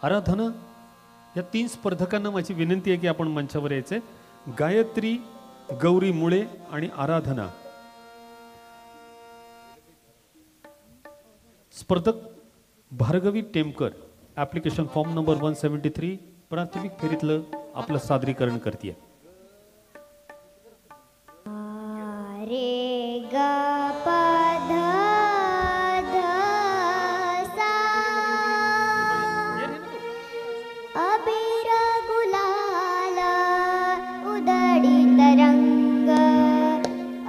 आराधना या 3 स्पर्धकांना माझी विनंती आहे की आपण मंचावर यायचे. गायत्री, गौरी मुळे आणि आराधना. स्पर्धक Bhargavi Temkar application form number 173 प्राथमिक फेरीतलं आपलं सादरीकरण करते. रे ग प ध ध सा अबीर गुलाल उदडीत रंग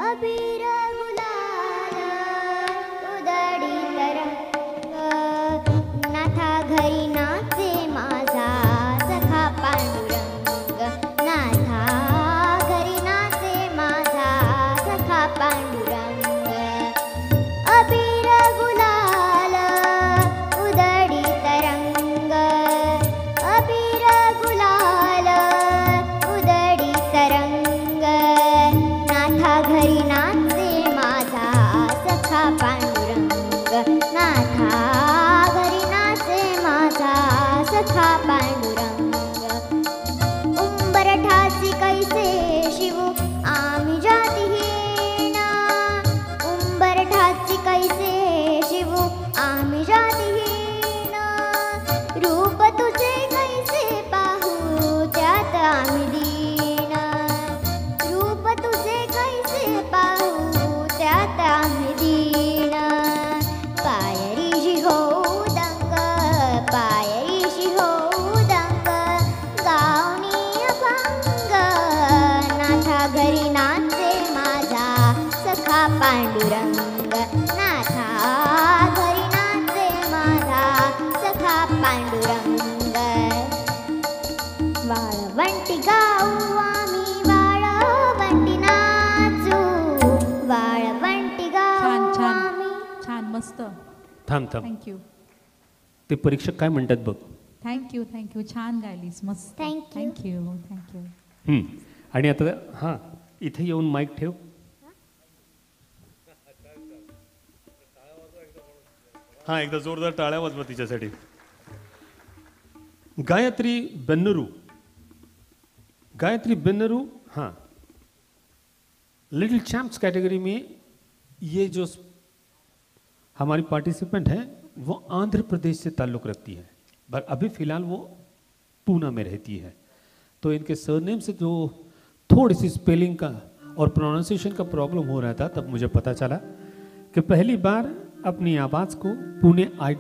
अबीर गुलाल उदडीत रंग नाथा घरी नाचे माझा सखा पांडुरंग नाथा घरी नाचे माझा सखा पांडुरंग अबीर गुलाल उदडीत रंग अबीर गुलाल उदडीत रंग नाथा घरी नाचे माझा सखा पांडुरंग नाथा घरी नाचे माझा सखा पांडुरंग उंबरठासी कैसे शिवू आम्ही जातीहीन उंबरठासी कैसे शिवू आम्ही जातीहीन रूप तुझे कैसे पाहू त्यात आम्ही दीन रूप तुझे कैसे पाहू त्यात आम्ही दीन पायरीशी होऊ दंग पायरीशी होऊ दंग गावनी अभंग नाथा घरी नाचे माझा सखा पांडुरंग नाथा घरी नाचे माझा सखा पांडुरंग वाळवंटी गाऊ आम्ही वाळवंटी नाचू वाळवंटी छान गाऊ छान आम्ही छान मस्त. थांब थांब, थँक्यू ते परीक्षक काय म्हणतात बघ. थँक्यू थँक्यू छान गायलीस मस्त. Thank you. Thank you thank you. आणि आता हां इथे येऊन माईक ठेव. हां एकदा जोरदार टाळ्या वाजवा तिच्यासाठी. गायत्री बेन्नरू. गायत्री बेन्नरू. हाँ, लिटिल चैम्प्स कैटेगरी में ये जो हमारी पार्टिसिपेंट है वो आंध्र प्रदेश से ताल्लुक़ रखती है, पर अभी फ़िलहाल वो पूना में रहती है. तो इनके सरनेम से जो थोड़ी सी स्पेलिंग का और प्रोनाउंसिएशन का प्रॉब्लम हो रहा था, तब मुझे पता चला कि पहली बार अपनी आवाज़ को पुणे